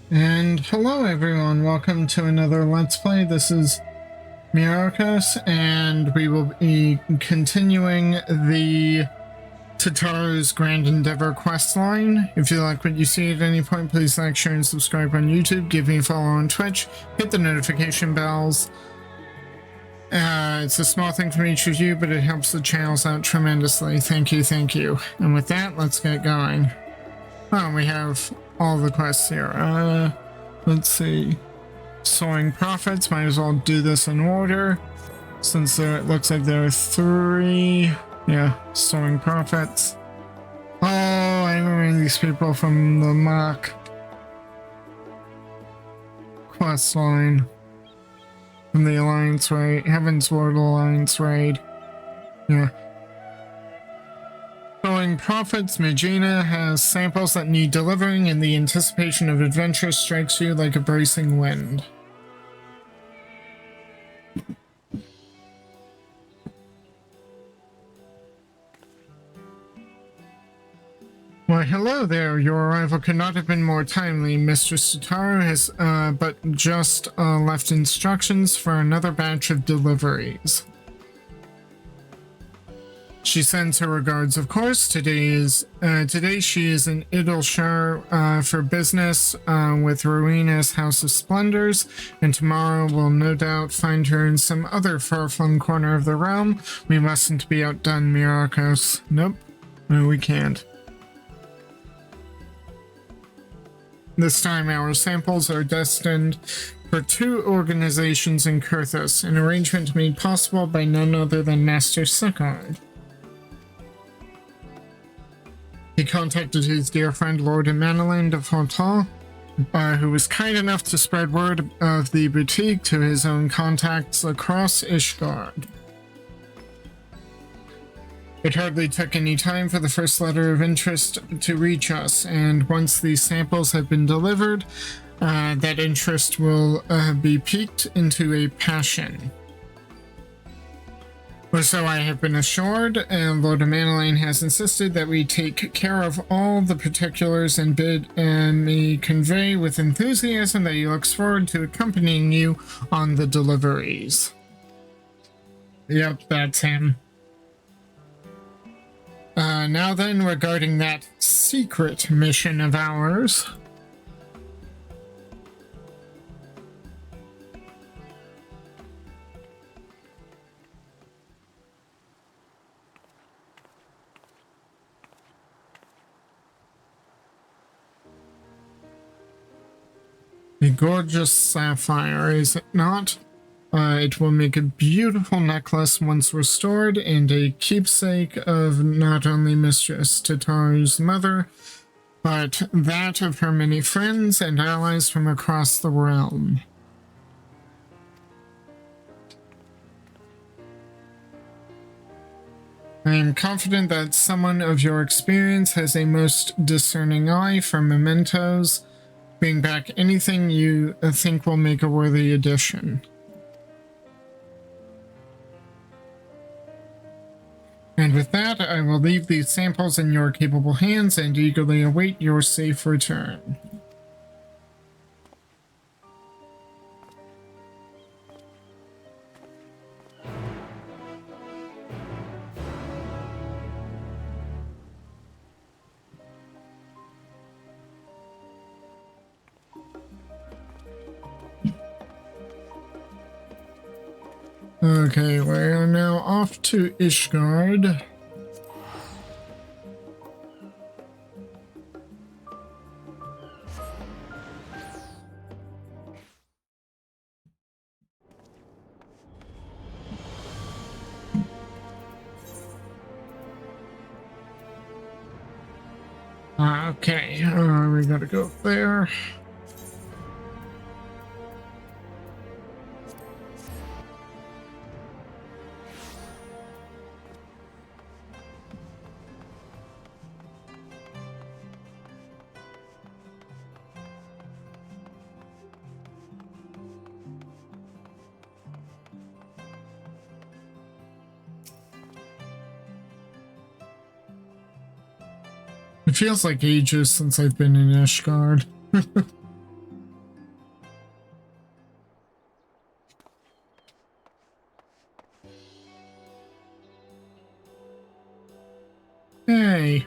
And hello everyone, welcome to another Let's Play. This is Myrokos, and we will be continuing the Tataru's Grand Endeavor questline. If you like what you see at any point, please like, share, and subscribe on YouTube. Give me a follow on Twitch. Hit the notification bells. It's a small thing from each of you, but it helps the channels out tremendously. Thank you, thank you. And with that, let's get going. Oh, we have all the quests here. Let's see. Soaring Profits. Might as well do this in order, since it looks like there are three. Yeah, Soaring Profits. Oh, I remember these people from the mock quest line. From the Alliance Raid. Heaven's Ward Alliance Raid. Yeah. Soaring Profits, Magina has samples that need delivering, and the anticipation of adventure strikes you like a bracing wind. Why, hello there. Your arrival could not have been more timely. Mistress Tataru has but just left instructions for another batch of deliveries. She sends her regards, of course. Today she is in Idleshire for business with Rowena's House of Splendors, and tomorrow we'll no doubt find her in some other far-flung corner of the realm. We mustn't be outdone, Myrokos. Nope. No, we can't. This time our samples are destined for 2 organizations in Kurthos, an arrangement made possible by none other than Master Sickard. He contacted his dear friend Lord Emmanuel de Fontaine, who was kind enough to spread word of the boutique to his own contacts across Ishgard. It hardly took any time for the first letter of interest to reach us, and once these samples have been delivered, that interest will be piqued into a passion. Or so I have been assured, and Lord Emmanuel has insisted that we take care of all the particulars and bid me convey with enthusiasm that he looks forward to accompanying you on the deliveries. Yep, that's him. Now then, regarding that secret mission of ours. A gorgeous sapphire, is it not? It will make a beautiful necklace once restored, and a keepsake of not only Mistress Tataru's mother, but that of her many friends and allies from across the realm. I am confident that someone of your experience has a most discerning eye for mementos. Bring back anything you think will make a worthy addition. And with that, I will leave these samples in your capable hands and eagerly await your safe return. Okay, we are now off to Ishgard. Okay, we gotta go there. It feels like ages since I've been in Ishgard. Hey.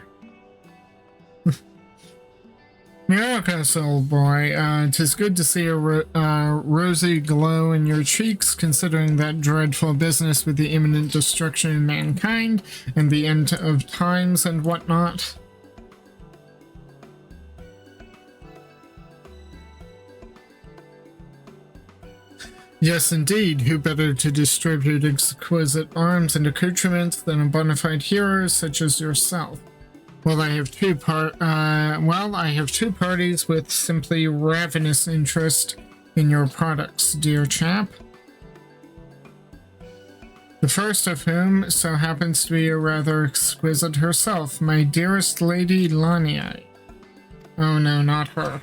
Myrokos, old boy, 'tis good to see a rosy glow in your cheeks, considering that dreadful business with the imminent destruction of mankind and the end of times and whatnot. Yes, indeed. Who better to distribute exquisite arms and accoutrements than a bona fide hero such as yourself? Well, I have two parties with simply ravenous interest in your products, dear chap. The first of whom so happens to be a rather exquisite herself, my dearest Lady Lania. Oh no, not her.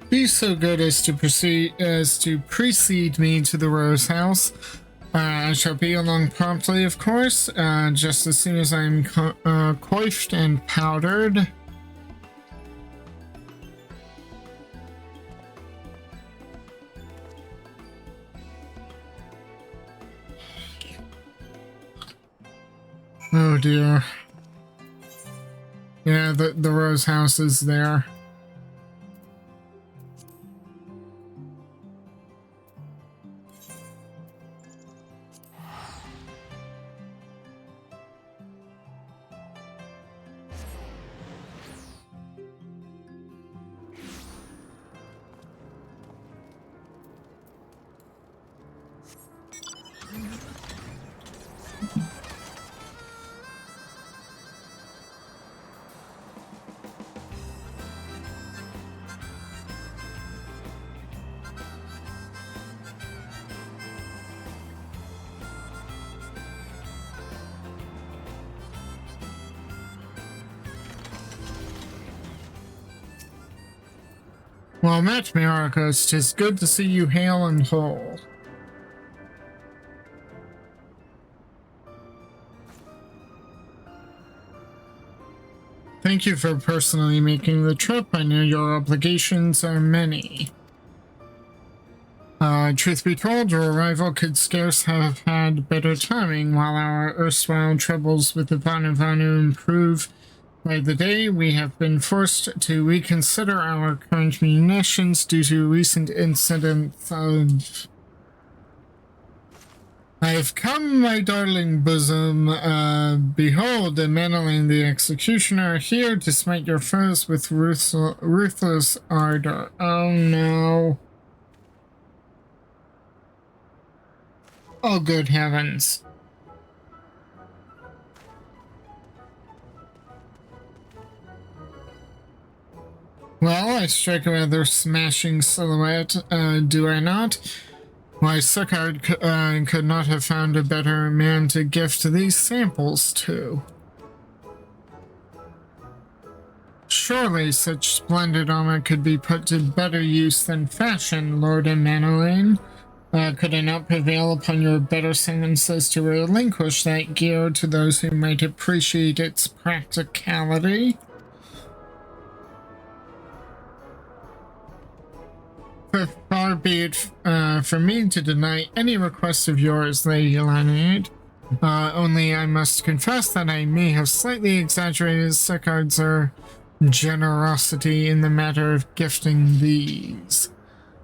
Be so good as to precede me to the Rose House. I shall be along promptly, of course, just as soon as I'm coiffed and powdered. Oh dear. Yeah, the Rose House is there. Well met, Myrokos. 'Tis good to see you hale and whole. Thank you for personally making the trip. I know your obligations are many. Truth be told, your arrival could scarce have had better timing. While our erstwhile troubles with the Vanu improve by the day, we have been forced to reconsider our current munitions due to recent incidents of... I have come, my darling bosom. Behold, Emmeline the Executioner, here to smite your foes with ruthless ardor. Oh no. Oh, good heavens. Well, I strike a rather smashing silhouette, do I not? Why, Suckard could not have found a better man to gift these samples to. Surely such splendid armor could be put to better use than fashion, Lord Emmeline. Could I not prevail upon your better sentences to relinquish that gear to those who might appreciate its practicality? Far be it from me to deny any request of yours, Lady Laniade. Only I must confess that I may have slightly exaggerated Suckard's generosity in the matter of gifting these.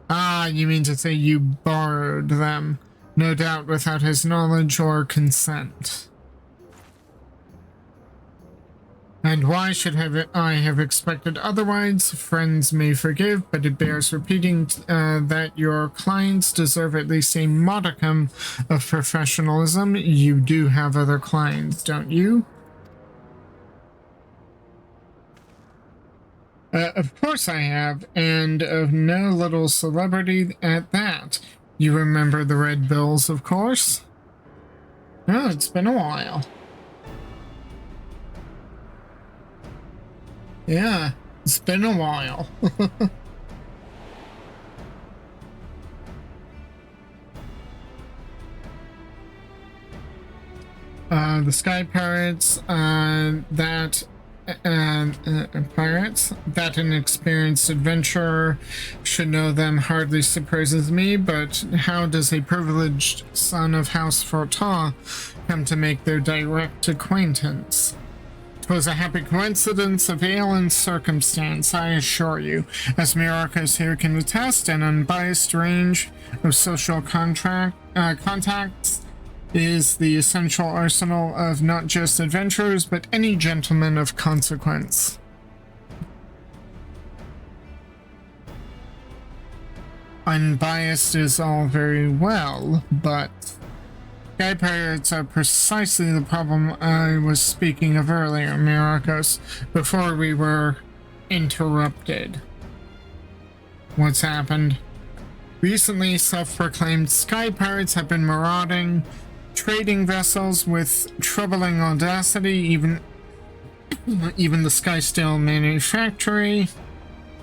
Ah, you mean to say you borrowed them, no doubt without his knowledge or consent. And why should I have expected otherwise? Friends may forgive, but it bears repeating that your clients deserve at least a modicum of professionalism. You do have other clients, don't you? Of course I have, and of no little celebrity at that. You remember the Red Bills, of course? Oh, it's been a while. Yeah, it's been a while. The Sky Pirates, that pirates. That an experienced adventurer should know them hardly surprises me, but how does a privileged son of House Fortin come to make their direct acquaintance? 'Twas a happy coincidence of ale and circumstance, I assure you, as Myrokos here can attest. An unbiased range of social contacts is the essential arsenal of not just adventurers, but any gentleman of consequence. Unbiased is all very well, but sky pirates are precisely the problem I was speaking of earlier, Myrokos, before we were interrupted. What's happened? Recently, self-proclaimed sky pirates have been marauding trading vessels with troubling audacity. Even the Skysteel manufactory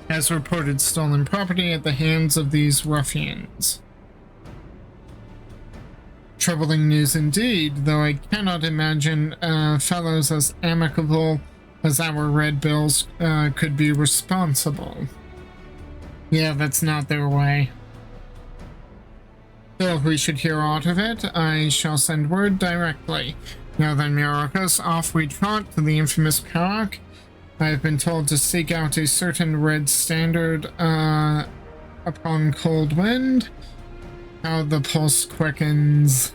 has reported stolen property at the hands of these ruffians. Troubling news indeed, though I cannot imagine fellows as amicable as our Red Bills could be responsible. Yeah, that's not their way. So if we should hear aught of it, I shall send word directly. Now then, Myrokos, off we trot to the infamous Parak. I have been told to seek out a certain red standard upon cold wind. How the pulse quickens.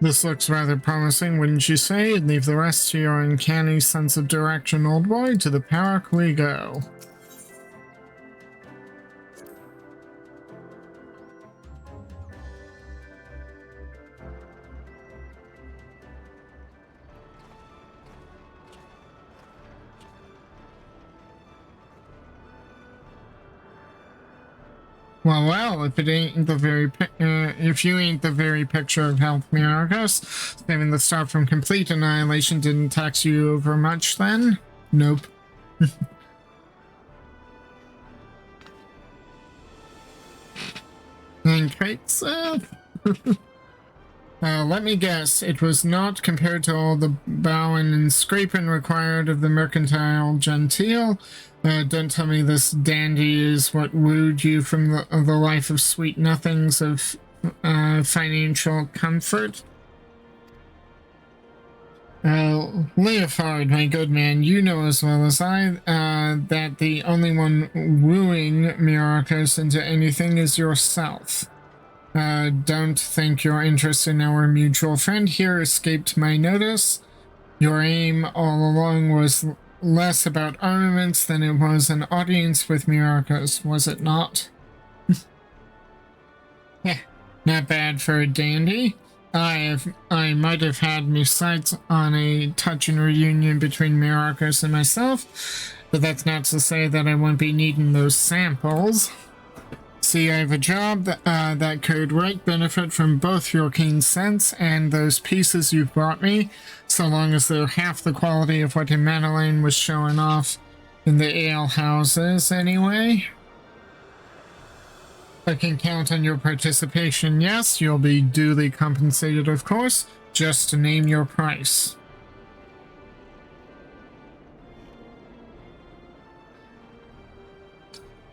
This looks rather promising, wouldn't you say? Leave the rest to your uncanny sense of direction, old boy. To the Parak we go. Well, if it ain't the very, if you ain't the very picture of health, Myrokos, saving the star from complete annihilation didn't tax you over much then? Nope. And crates, let me guess, it was not compared to all the bowing and scraping required of the mercantile genteel. Don't tell me this dandy is what wooed you from the life of sweet nothings of financial comfort. Leofard, my good man, you know as well as I that the only one wooing Myrokos into anything is yourself. Don't think your interest in our mutual friend here escaped my notice. Your aim all along was less about armaments than it was an audience with Myrokos, was it not? Yeah, not bad for a dandy. I might have had me sights on a touching reunion between Myrokos and myself, but that's not to say that I won't be needing those samples. See, I have a job that could right benefit from both your keen sense and those pieces you've brought me, so long as they're half the quality of what Madeleine was showing off in the ale houses, anyway. I can count on your participation, yes, you'll be duly compensated, of course, just to name your price.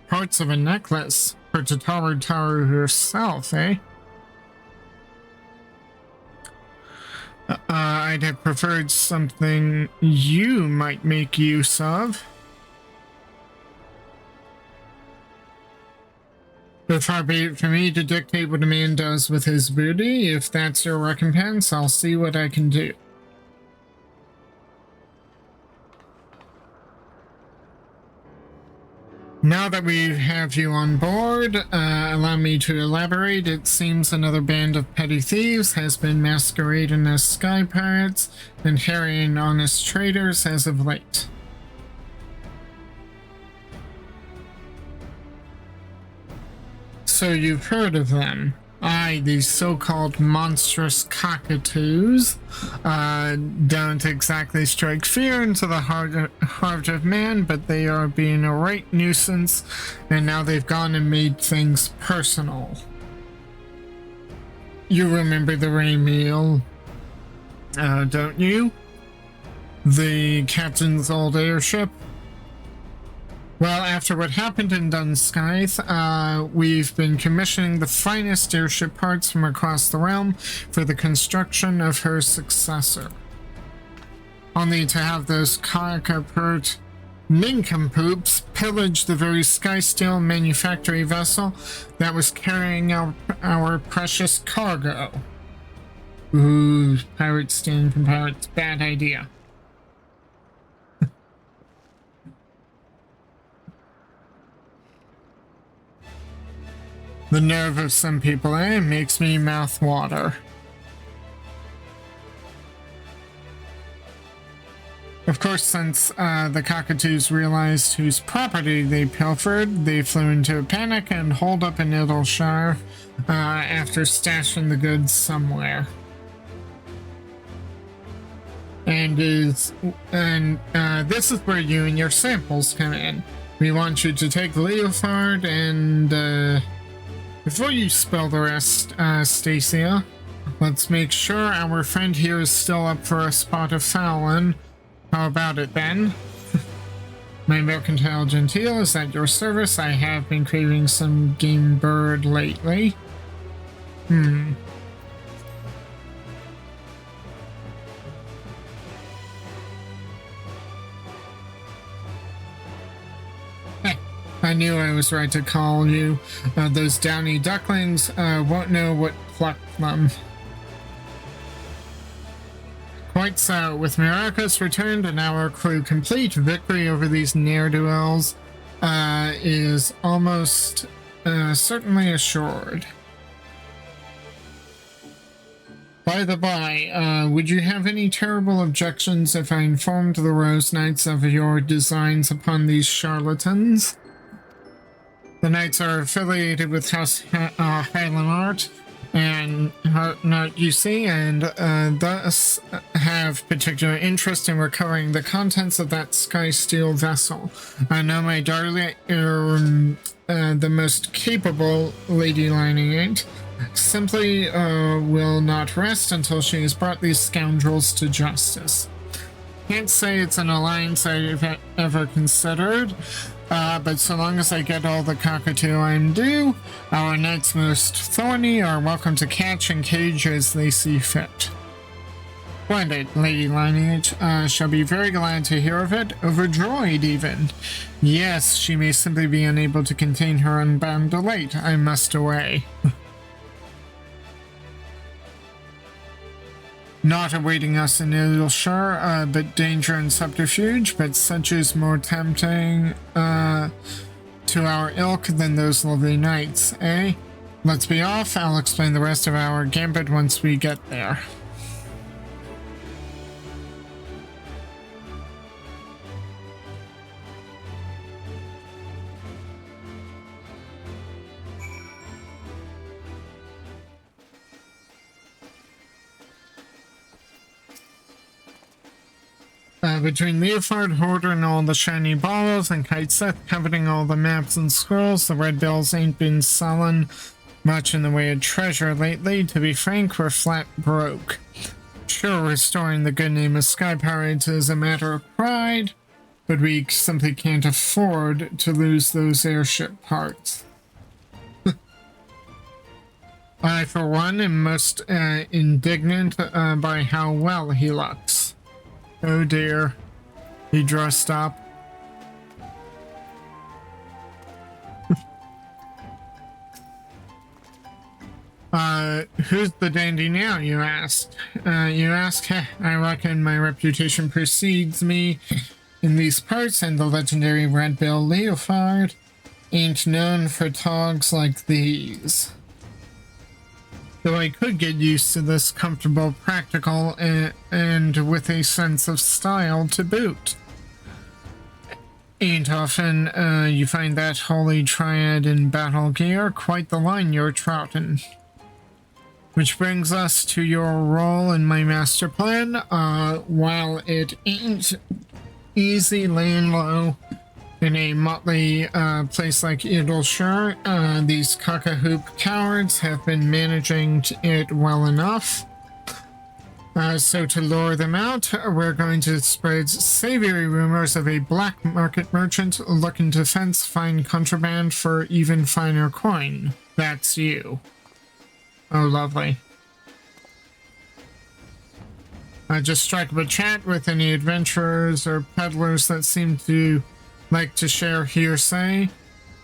Parts of a necklace for Tataru herself, eh? I'd have preferred something you might make use of. But far be it for me to dictate what a man does with his booty. If that's your recompense, I'll see what I can do. Now that we have you on board, allow me to elaborate. It seems another band of petty thieves has been masquerading as sky pirates and harrying honest traders as of late. So you've heard of them. Aye, these so-called monstrous cockatoos don't exactly strike fear into the heart of man, but they are being a right nuisance, and now they've gone and made things personal. You remember the Ray meal, don't you? The captain's old airship? Well, after what happened in Dunskythe, we've been commissioning the finest airship parts from across the realm for the construction of her successor. Only to have those cockapert nincompoops pillage the very Skysteel manufactory vessel that was carrying our precious cargo. Ooh, pirates stealing from pirates. Bad idea. The nerve of some people, eh? Makes me mouth water. Of course, since the cockatoos realized whose property they pilfered, they flew into a panic and holed up in Idleshire after stashing the goods somewhere. And this is where you and your samples come in. We want you to take Leofard and before you spill the rest, Stacia, let's make sure our friend here is still up for a spot of fowling. How about it then? My mercantile gentile is at your service. I have been craving some game bird lately. I knew I was right to call you. Those downy ducklings won't know what plucked them. Quite so. With Myrokos returned and our crew complete, victory over these ne'er-do-wells is almost certainly assured. By the by, would you have any terrible objections if I informed the Rose Knights of your designs upon these charlatans? The Knights are affiliated with House Highland and you see, and thus have particular interest in recovering the contents of that Skysteel vessel. I know my darling, the most capable Lady Lineate, simply will not rest until she has brought these scoundrels to justice. Can't say it's an alliance I've ever considered, but so long as I get all the cockatoo I'm due, our knights most thorny are welcome to catch and cage as they see fit. Splendid, Lady Lineage. Shall be very glad to hear of it, overjoyed even. Yes, she may simply be unable to contain her unbound delight. I must away. Not awaiting us in Idleshire, but danger and subterfuge, but such is more tempting to our ilk than those lovely knights, eh? Let's be off. I'll explain the rest of our gambit once we get there. Between Leofard, Hoarder, and all the shiny balls, and Kite Seth coveting all the maps and scrolls, the Red Bills ain't been selling much in the way of treasure lately. To be frank, we're flat broke. Sure, restoring the good name of Sky Pirates is a matter of pride, but we simply can't afford to lose those airship parts. I, for one, am most indignant by how well he looks. Oh dear. He dressed up. Who's the dandy now, you asked? You ask? Heh, I reckon my reputation precedes me in these parts, and the legendary Red Bill Leofard ain't known for togs like these. Though I could get used to this comfortable, practical, and with a sense of style to boot. Ain't often you find that holy triad in battle gear. Quite the line you're trouting. Which brings us to your role in my master plan. While it ain't easy laying low in a motley place like Idleshire, these cock-a-hoop cowards have been managing it well enough. So to lure them out, we're going to spread savory rumors of a black market merchant looking to fence fine contraband for even finer coin. That's you. Oh, lovely. Just strike up a chat with any adventurers or peddlers that seem to like to share hearsay.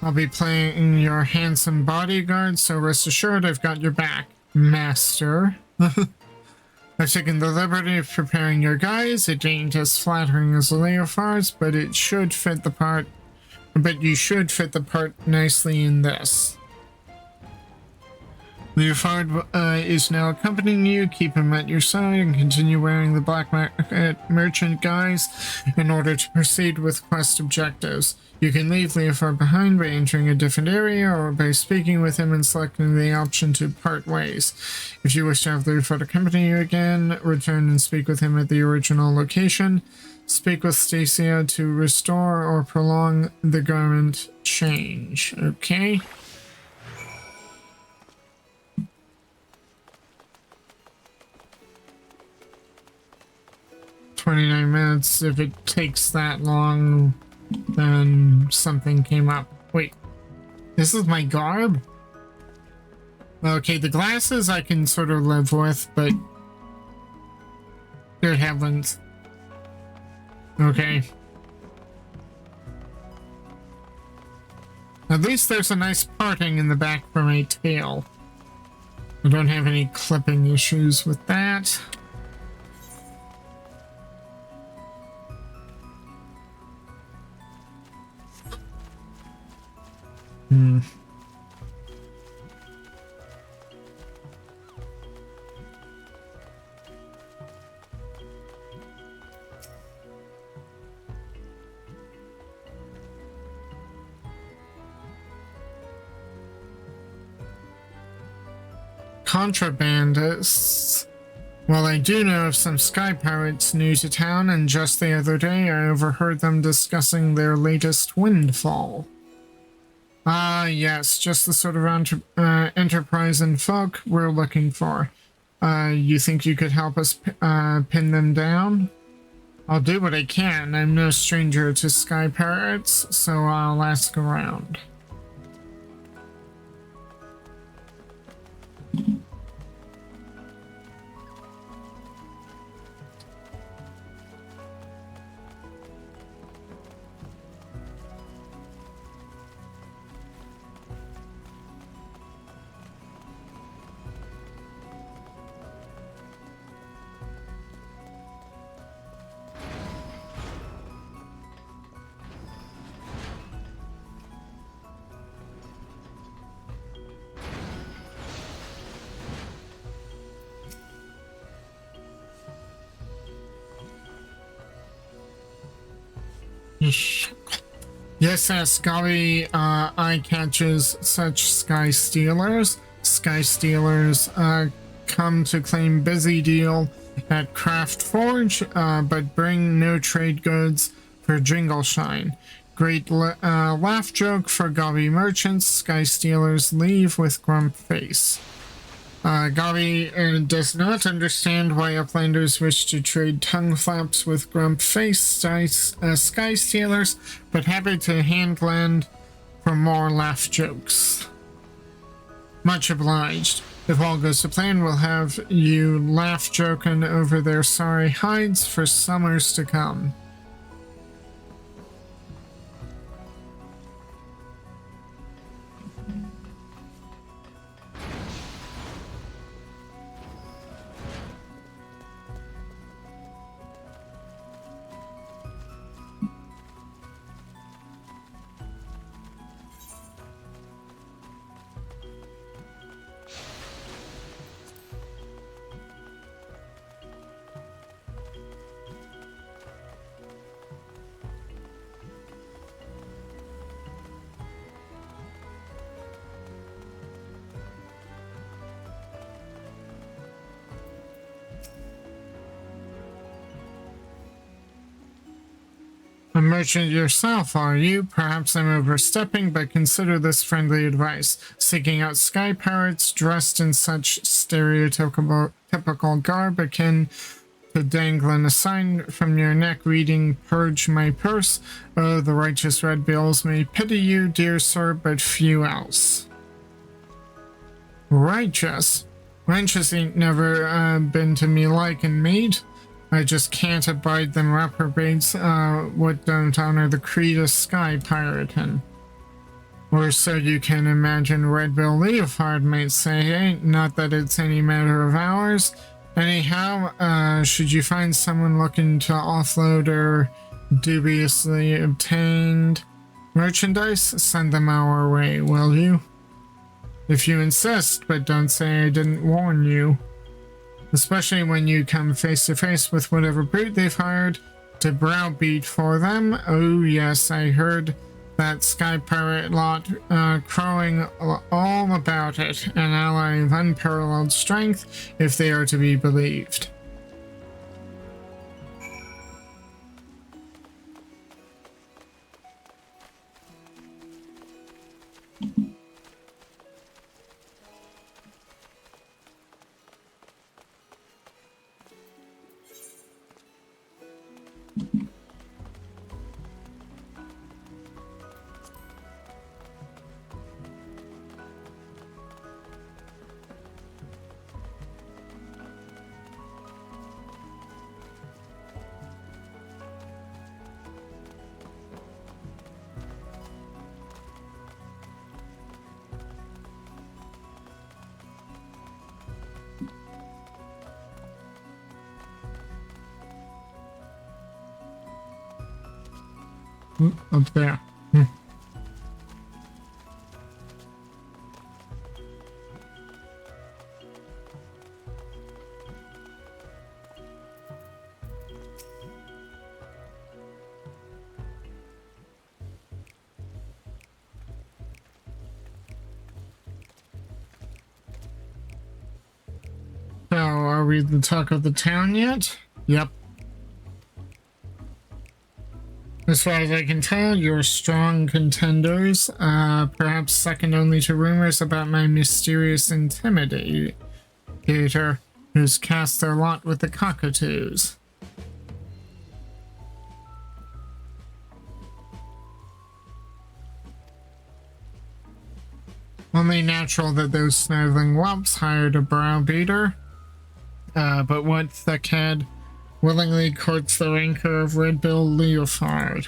I'll be playing your handsome bodyguard, so rest assured I've got your back, master. I've taken the liberty of preparing your guise. It ain't as flattering as Leofar's, but it should fit the part. But you should fit the part nicely in this. Leofard is now accompanying you. Keep him at your side and continue wearing the black market merchant guise in order to proceed with quest objectives. You can leave Leofard behind by entering a different area or by speaking with him and selecting the option to part ways. If you wish to have Leofard accompany you again, return and speak with him at the original location. Speak with Stacia to restore or prolong the garment change. Okay? $29. If it takes that long, then something came up. Wait, this is my garb? Okay, the glasses I can sort of live with, but good heavens. Okay. At least there's a nice parting in the back for my tail. I don't have any clipping issues with that. Contrabandists. Well, I do know of some sky pirates new to town, and just the other day I overheard them discussing their latest windfall. Ah, yes, just the sort of enterprise and folk we're looking for. You think you could help us pin them down? I'll do what I can. I'm no stranger to sky pirates, so I'll ask around. Yes, Ascavi, eye catches such sky stealers. Sky stealers come to claim busy deal at Craft Forge, but bring no trade goods for Jingle Shine. Great laugh joke for Gavi merchants. Sky stealers leave with grump face. Gavi does not understand why uplanders wish to trade tongue flaps with grump face sky stealers, but happy to handland for more laugh jokes. Much obliged. If all goes to plan, we'll have you laugh joking over their sorry hides for summers to come. A merchant yourself, are you? Perhaps I'm overstepping, but consider this friendly advice. Seeking out sky pirates dressed in such stereotypical garb akin to dangling a sign from your neck reading, "Purge my purse." Oh, the righteous red bills may pity you, dear sir, but few else. Righteous? Righteous ain't never been to me like and made. I just can't abide them reprobates what don't honor the creed of sky pirating. Or so you can imagine Red Bill Leofard might say, eh? Not that it's any matter of ours. Anyhow, should you find someone looking to offload or dubiously obtained merchandise, send them our way, will you? If you insist, but don't say I didn't warn you. Especially when you come face to face with whatever brute they've hired to browbeat for them. Oh yes, I heard that sky pirate lot crowing all about it. An ally of unparalleled strength, if they are to be believed. Up there. So, are we the talk of the town yet? Yep. As far as I can tell, you're strong contenders, perhaps second only to rumors about my mysterious intimidator, who's cast their lot with the cockatoos. Only natural that those sniveling whelps hired a browbeater, but what thickhead willingly courts the rancor of Red Bill Leofard?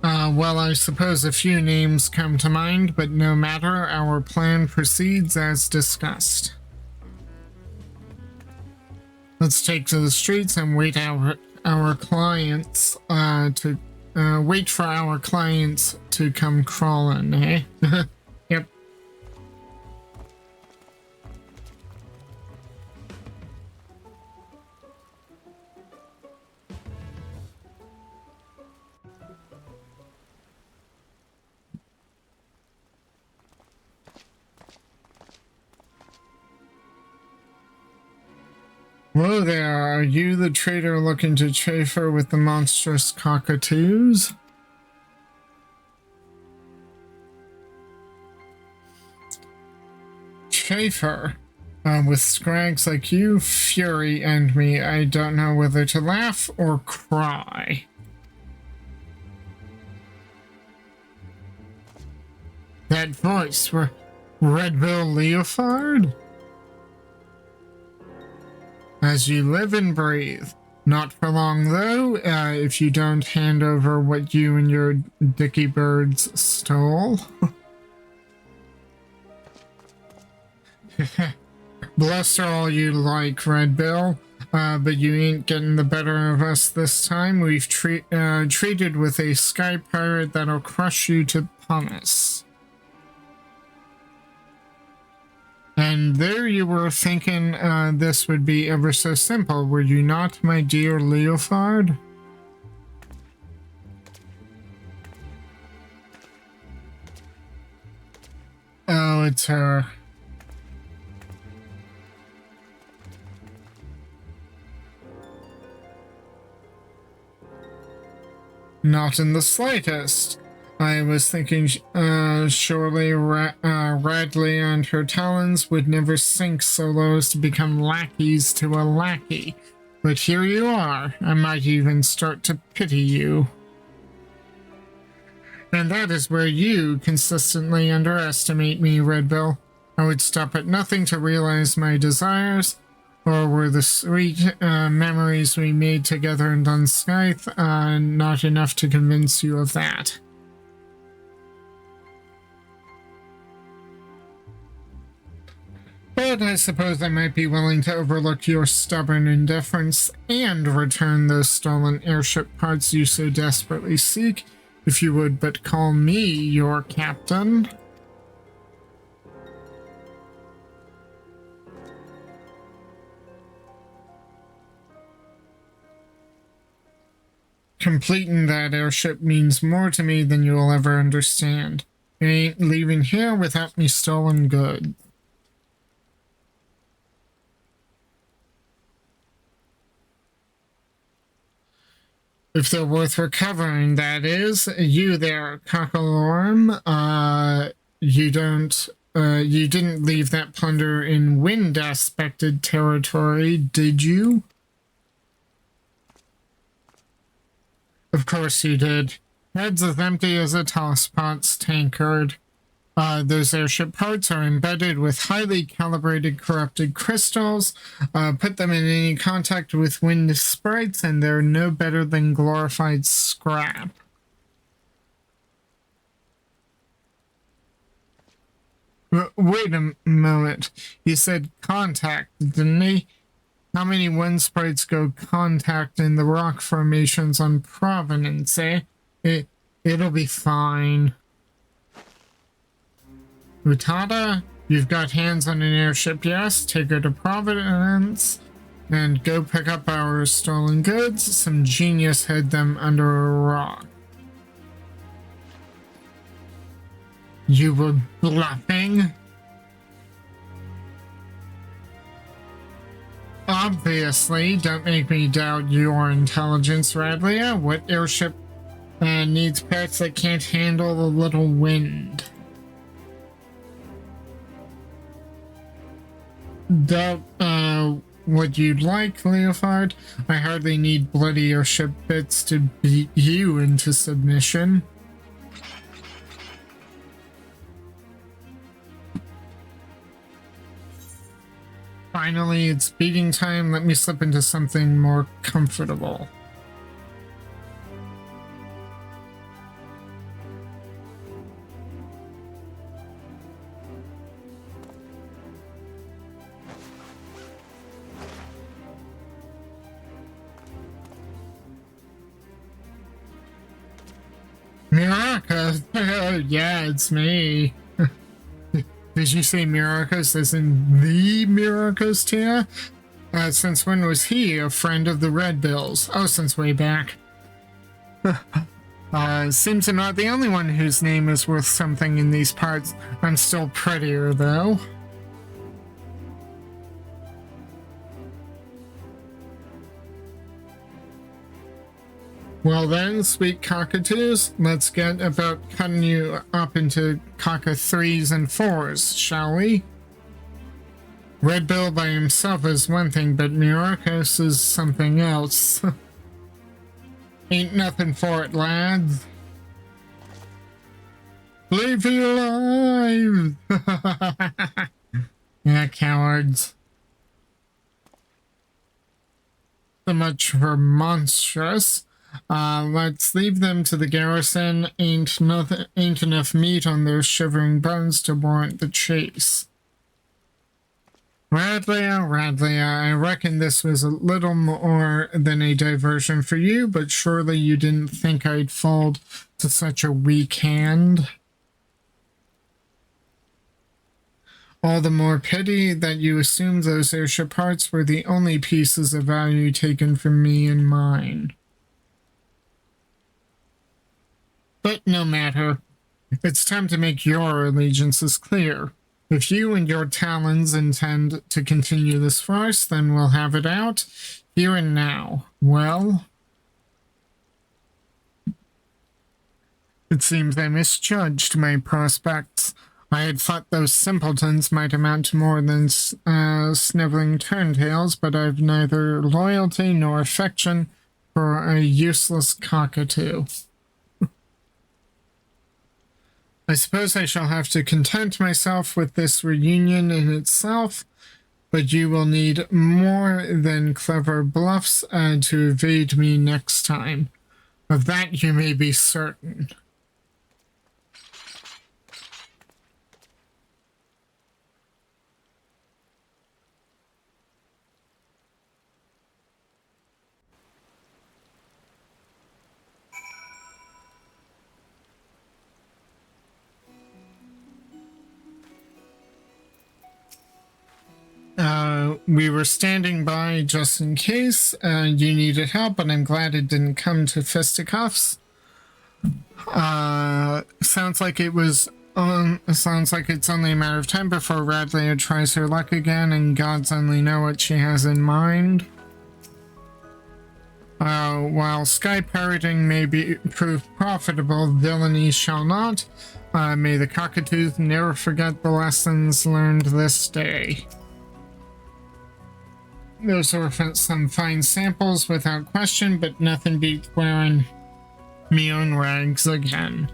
Well, I suppose a few names come to mind, but no matter, our plan proceeds as discussed. Let's take to the streets and wait our clients to wait for our clients to come crawling, eh? Yep. Whoa there, are you the trader looking to chaffer with the monstrous cockatoos? Chaffer? With scrags like you, Fury, and me, I don't know whether to laugh or cry. That voice, Red Bill Leofard? As you live and breathe. Not for long, though, if you don't hand over what you and your dicky birds stole. Bluster all you like, Red Bill, but you ain't getting the better of us this time. We've treated with a sky pirate that'll crush you to pumice. And there you were thinking this would be ever so simple, were you not, my dear Leofard? Oh, it's her. Not in the slightest. I was thinking surely Radley and her talons would never sink so low as to become lackeys to a lackey. But here you are. I might even start to pity you. And that is where you consistently underestimate me, Redbill. I would stop at nothing to realize my desires, or were the sweet memories we made together in Dunskythe not enough to convince you of that? But I suppose I might be willing to overlook your stubborn indifference and return those stolen airship parts you so desperately seek, if you would but call me your captain. Completing that airship means more to me than you'll ever understand. You ain't leaving here without me stolen goods. If they're worth recovering, that is. You there, Cockalorum. You didn't leave that plunder in wind-aspected territory, did you? Of course you did. Head's as empty as a tosspot's tankard. Those airship parts are embedded with highly calibrated corrupted crystals. Put them in any contact with wind sprites and they're no better than glorified scrap. Wait a moment. He said contact, didn't he? How many wind sprites go contact in the rock formations on Provenance, eh? It'll be fine. Utada, you've got hands on an airship, yes? Take her to Providence and go pick up our stolen goods. Some genius hid them under a rock. You were bluffing? Obviously, don't make me doubt your intelligence, Radley. What airship needs parts that can't handle a little wind? Doubt what you'd like, Leofard. I hardly need bloody airship bits to beat you into submission. Finally, it's beating time. Let me slip into something more comfortable. Myrokos! Yeah, it's me. Did you say Myrokos as in the Myrokos, Tia? Since when was he a friend of the Red Bills? Oh, since way back. Seems I'm not the only one whose name is worth something in these parts. I'm still prettier, though. Well then, sweet cockatoos, let's get about cutting you up into cocka 3s and 4s, shall we? Red Bill by himself is one thing, but Myrokos is something else. Ain't nothing for it, lads. Leave you alive! Yeah, cowards. So much for monstrous. Let's leave them to the garrison. Ain't enough meat on their shivering bones to warrant the chase. Radley, I reckon this was a little more than a diversion for you, but surely you didn't think I'd fall to such a weak hand. All the more pity that you assumed those airship parts were the only pieces of value taken from me and mine. But no matter. It's time to make your allegiances clear. If you and your talons intend to continue this farce, then we'll have it out, here and now. Well? It seems I misjudged my prospects. I had thought those simpletons might amount to more than sniveling turntails, but I've neither loyalty nor affection for a useless cockatoo. I suppose I shall have to content myself with this reunion in itself, but you will need more than clever bluffs to evade me next time. Of that you may be certain. We were standing by just in case you needed help, but I'm glad it didn't come to fisticuffs. Sounds like it's only a matter of time before Radley tries her luck again, and gods only know what she has in mind. While sky pirating may prove profitable, villainy shall not. May the cockatoos never forget the lessons learned this day. Those were some fine samples without question, but nothing beats wearing me own rags again.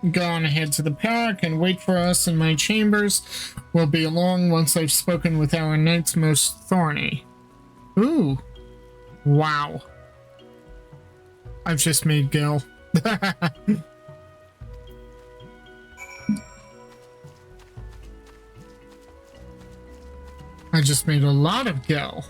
Go on ahead to the park and wait for us in my chambers. We'll be along once I've spoken with our knight's most thorny. Ooh. Wow. I've just made Gil. I just made a lot of Gil.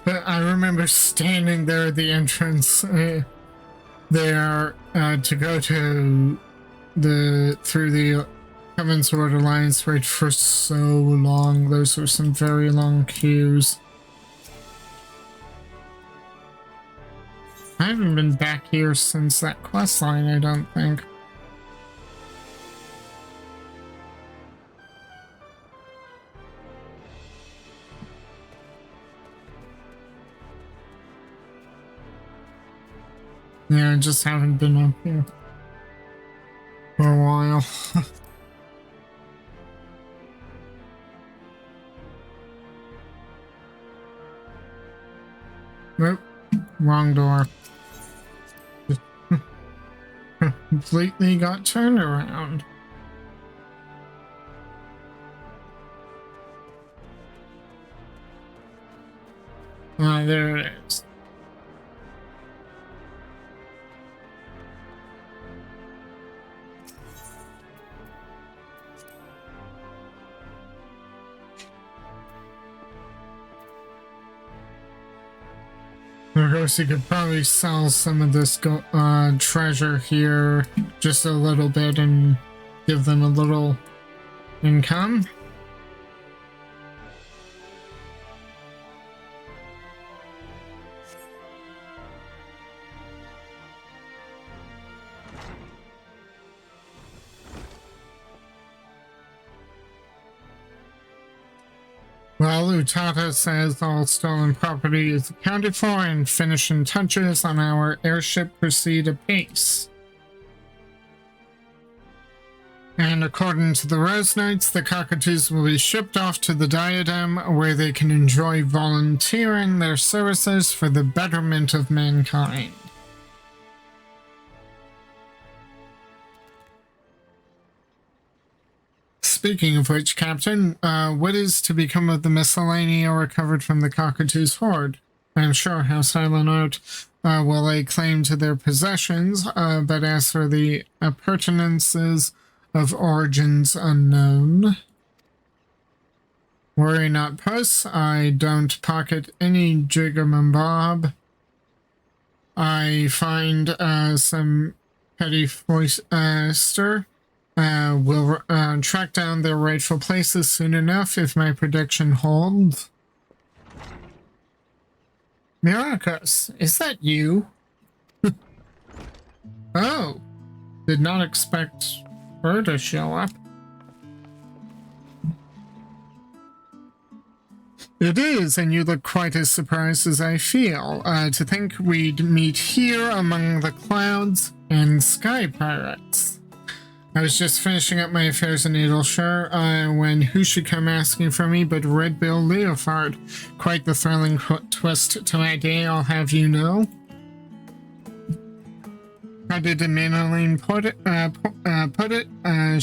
I remember standing there at the entrance there to go to through the Common Sword Alliance raid for so long. Those were some very long queues. I haven't been back here since that quest line, I don't think. Yeah, I just haven't been up here for a while. Nope, wrong door. Completely got turned around. Ah, there it is. Myrokos, you could probably sell some of this treasure here just a little bit and give them a little income. All Utata says all stolen property is accounted for and finishing touches on our airship proceed apace. And according to the Rose Knights, the cockatoos will be shipped off to the Diadem where they can enjoy volunteering their services for the betterment of mankind. Speaking of which, Captain, what is to become of the miscellanea recovered from the cockatoo's hoard? I am sure House Silent Oat will lay claim to their possessions, but as for the appurtenances of origins unknown. Worry not, puss. I don't pocket any jiggermambob. I find some petty foister will track down their rightful places soon enough if my prediction holds. Myrokos, is that you? Oh, did not expect her to show up. It is, and you look quite as surprised as I feel. To think we'd meet here among the clouds and sky pirates. I was just finishing up my affairs in Adelshire when who should come asking for me but Red Bill Leofard. Quite the thrilling twist to my day, I'll have you know. How did Manoline put it?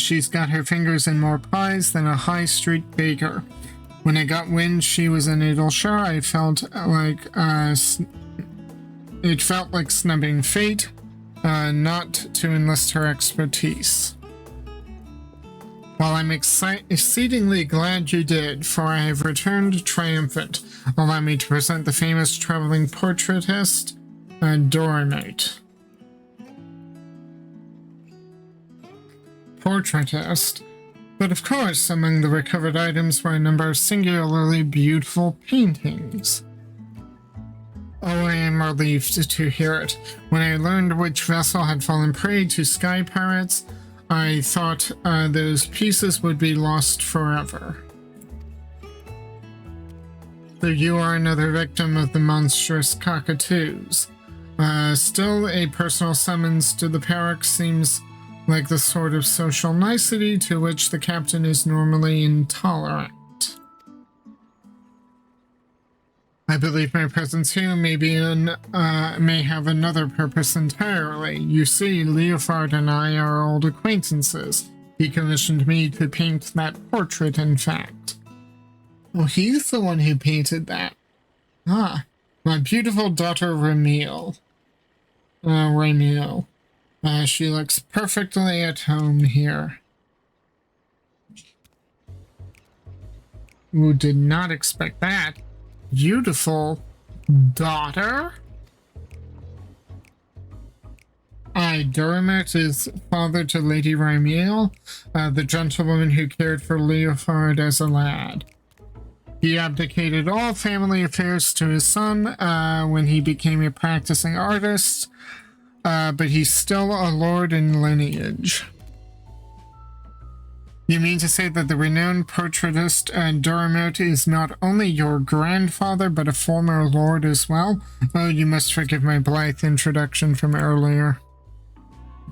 She's got her fingers in more pies than a high street baker. When I got wind she was in Adelshire, I felt like it felt like snubbing fate, not to enlist her expertise. Well, I'm exceedingly glad you did, for I have returned triumphant. Allow me to present the famous traveling portraitist, Doranite. Portraitist? But of course, among the recovered items were a number of singularly beautiful paintings. Oh, I am relieved to hear it. When I learned which vessel had fallen prey to sky pirates, I thought those pieces would be lost forever. So you are another victim of the monstrous cockatoos. Still, a personal summons to the Parrot seems like the sort of social nicety to which the captain is normally intolerant. I believe my presence here may have another purpose entirely. You see, Leofard and I are old acquaintances. He commissioned me to paint that portrait, in fact. Oh, he's the one who painted that. Ah, my beautiful daughter Ramiel. Ramiel. She looks perfectly at home here. Who did not expect that? Beautiful daughter? Dermot is father to Lady Ramiel, the gentlewoman who cared for Leofard as a lad. He abdicated all family affairs to his son when he became a practicing artist, but he's still a lord in lineage. You mean to say that the renowned portraitist Dermot is not only your grandfather, but a former lord as well? Oh, you must forgive my blithe introduction from earlier.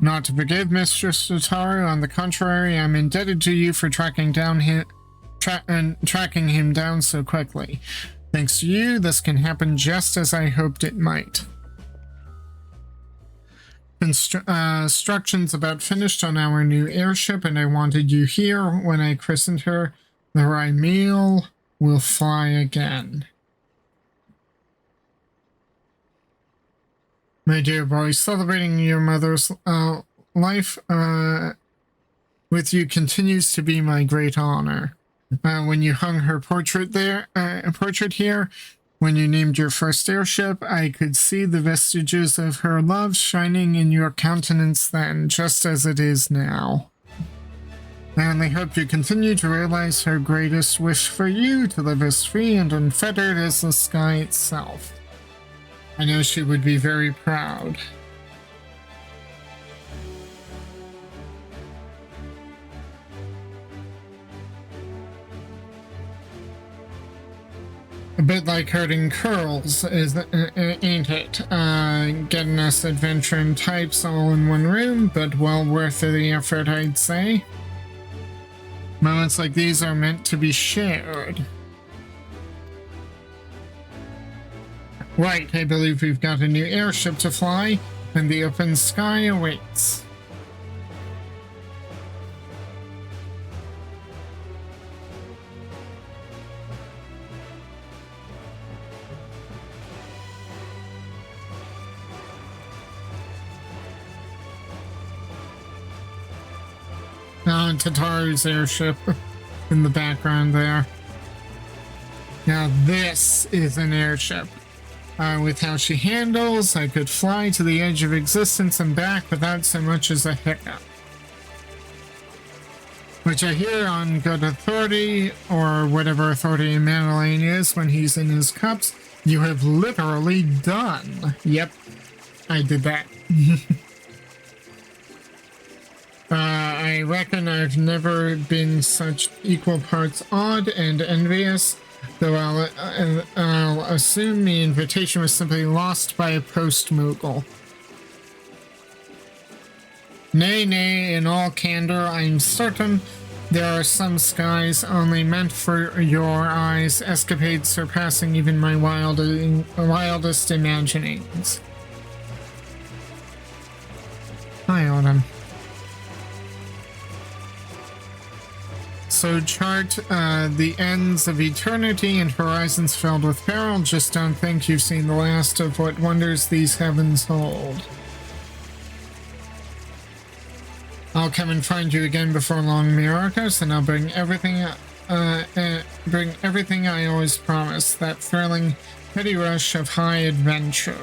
Not to forgive, Mistress Tataru. On the contrary, I'm indebted to you for tracking him down so quickly. Thanks to you, this can happen just as I hoped it might. Instructions about finished on our new airship, and I wanted you here when I christened her. The Ramiel will fly again. My dear boy, celebrating your mother's life with you continues to be my great honor. When you hung her portrait here, when you named your first airship, I could see the vestiges of her love shining in your countenance then, just as it is now. I only hope you continue to realize her greatest wish for you, to live as free and unfettered as the sky itself. I know she would be very proud. bit like herding curls, ain't it? Getting us adventuring types all in one room, but well worth the effort, I'd say. Moments like these are meant to be shared. Right, I believe we've got a new airship to fly, and the open sky awaits. Tataru's airship in the background there. Now this is an airship. With how she handles, I could fly to the edge of existence and back without so much as a hiccup. Which I hear on good authority, or whatever authority Manolane is when he's in his cups, you have literally done. Yep, I did that. I reckon I've never been such equal parts awed and envious, though I'll assume the invitation was simply lost by a post-mogul. Nay, nay, in all candor, I'm certain there are some skies only meant for your eyes, escapades surpassing even my wildest imaginings. Hi, Autumn. So chart the ends of eternity and horizons filled with peril. Just don't think you've seen the last of what wonders these heavens hold. I'll come and find you again before long, Myrokos, and I'll bring everything I always promised, that thrilling, petty rush of high adventure.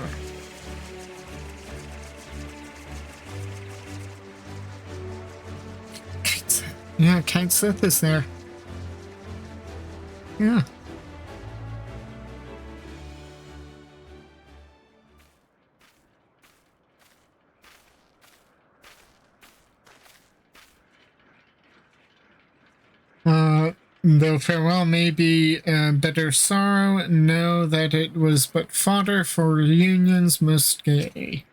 Yeah, Kite Sith is there. Yeah. Though farewell may be bitter sorrow, know that it was but fodder for reunions most gay.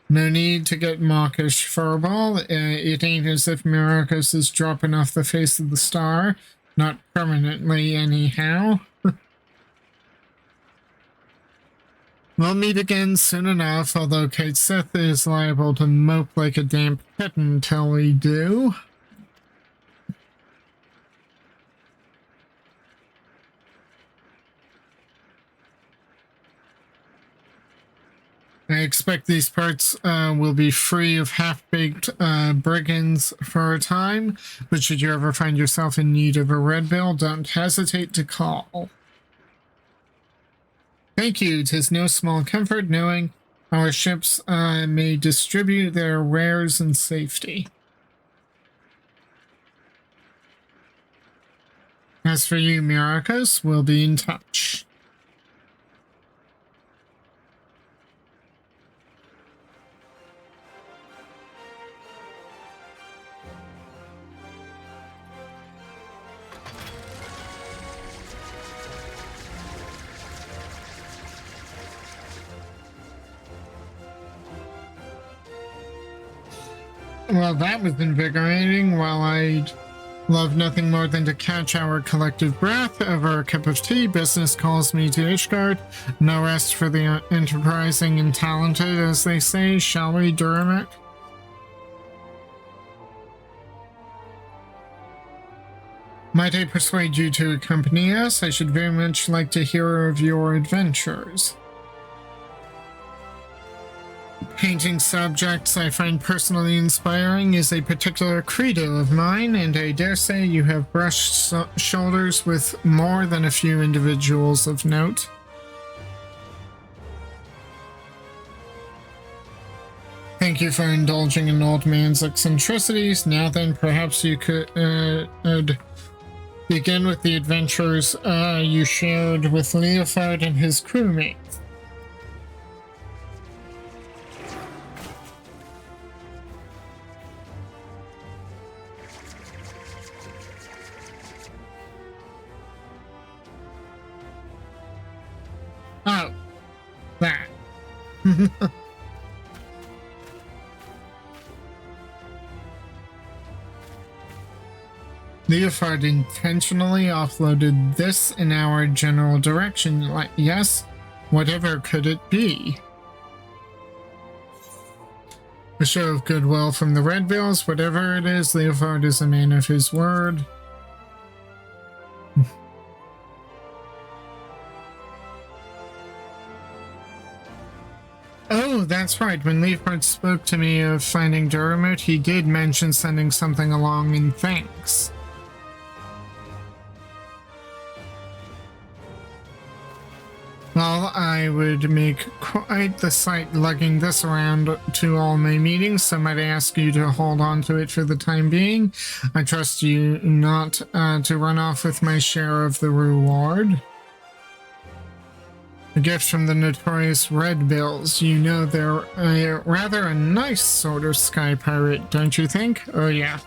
No need to get mawkish, Furball. It ain't as if Myrokos is dropping off the face of the star. Not permanently, anyhow. We'll meet again soon enough, although Kate Sith is liable to mope like a damp kitten till we do. I expect these parts will be free of half-baked brigands for a time, but should you ever find yourself in need of a red bill, don't hesitate to call. Thank you. 'Tis no small comfort knowing our ships may distribute their wares in safety. As for you, Myrokos, we'll be in touch. Well, that was invigorating. While I'd love nothing more than to catch our collective breath over a cup of tea, business calls me to Ishgard. No rest for the enterprising and talented, as they say. Shall we, Duramic? Might I persuade you to accompany us? I should very much like to hear of your adventures. Painting subjects I find personally inspiring is a particular credo of mine, and I dare say you have brushed shoulders with more than a few individuals of note. Thank you for indulging an old man's eccentricities. Now then, perhaps you could begin with the adventures you shared with Leofard and his crewmates. Leofard intentionally offloaded this in our general direction. Yes, whatever could it be? A show of goodwill from the Red Bills. Whatever it is, Leofard is a man of his word. Oh, that's right. When Leofard spoke to me of finding Duramut, he did mention sending something along in thanks. Well, I would make quite the sight lugging this around to all my meetings, so might I ask you to hold on to it for the time being. I trust you not to run off with my share of the reward. A gift from the notorious Red Bills. You know they're rather a nice sort of sky pirate, don't you think? Oh yeah.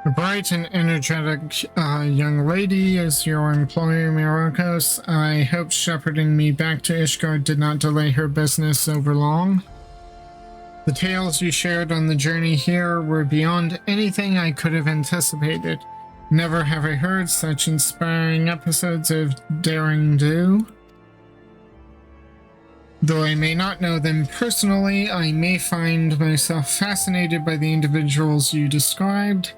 A bright and energetic young lady is your employer, Myrokos. I hope shepherding me back to Ishgard did not delay her business over long. The tales you shared on the journey here were beyond anything I could have anticipated. Never have I heard such inspiring episodes of daring do. Though I may not know them personally, I may find myself fascinated by the individuals you described.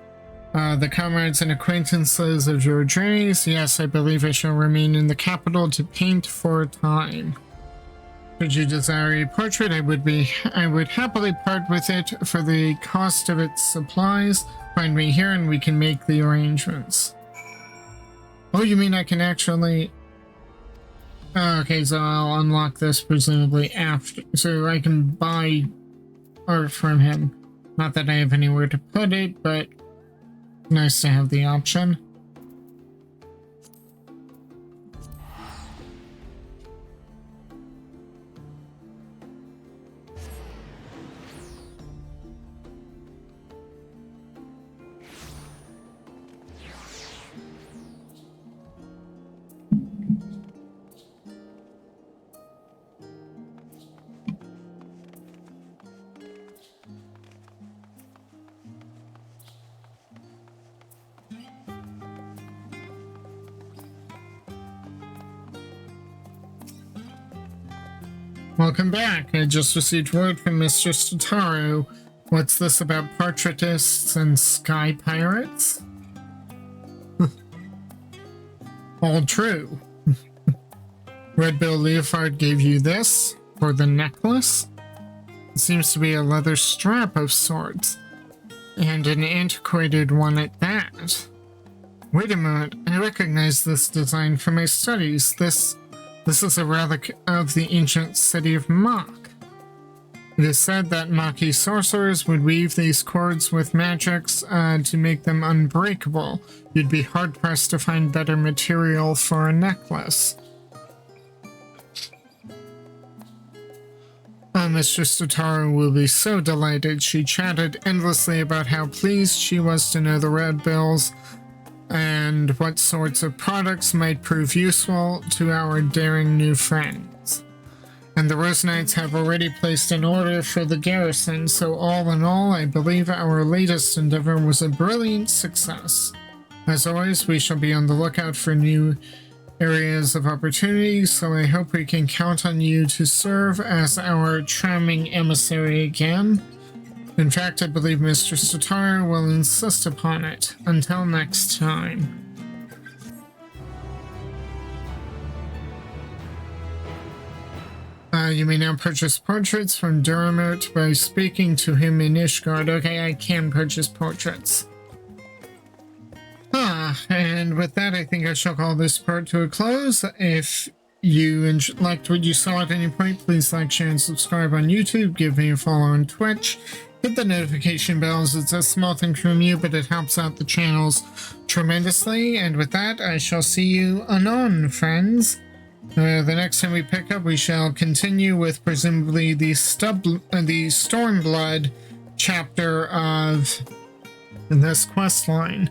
The comrades and acquaintances of your journeys. Yes, I believe I shall remain in the capital to paint for a time. Should you desire a portrait, I would happily part with it for the cost of its supplies. Find me here and we can make the arrangements. Oh, you mean I can actually... Okay, so I'll unlock this presumably after, so I can buy art from him. Not that I have anywhere to put it, but nice to have the option. Welcome back. I just received word from Mistress Tataru. What's this about portraitists and sky pirates? All true. Red Bill Leofard gave you this for the necklace. It seems to be a leather strap of sorts, and an antiquated one at that. Wait a moment, I recognize this design from my studies. This is a relic of the ancient city of Mach. It is said that Machi sorcerers would weave these cords with magics to make them unbreakable. You'd be hard-pressed to find better material for a necklace. Mistress Tataru will be so delighted. She chatted endlessly about how pleased she was to know the Red Bills and what sorts of products might prove useful to our daring new friends. And the Rose Knights have already placed an order for the garrison, so all in all, I believe our latest endeavor was a brilliant success. As always, we shall be on the lookout for new areas of opportunity, so I hope we can count on you to serve as our charming emissary again. In fact, I believe Mr. Tataru will insist upon it. Until next time. You may now purchase portraits from Duramut by speaking to him in Ishgard. Okay, I can purchase portraits. And with that, I think I shall call this part to a close. If you liked what you saw at any point, please like, share, and subscribe on YouTube. Give me a follow on Twitch. hit the notification bells. It's a small thing from you, but it helps out the channels tremendously. And with that, I shall see you anon, friends. The next time we pick up, we shall continue with presumably the Stormblood chapter of this quest line.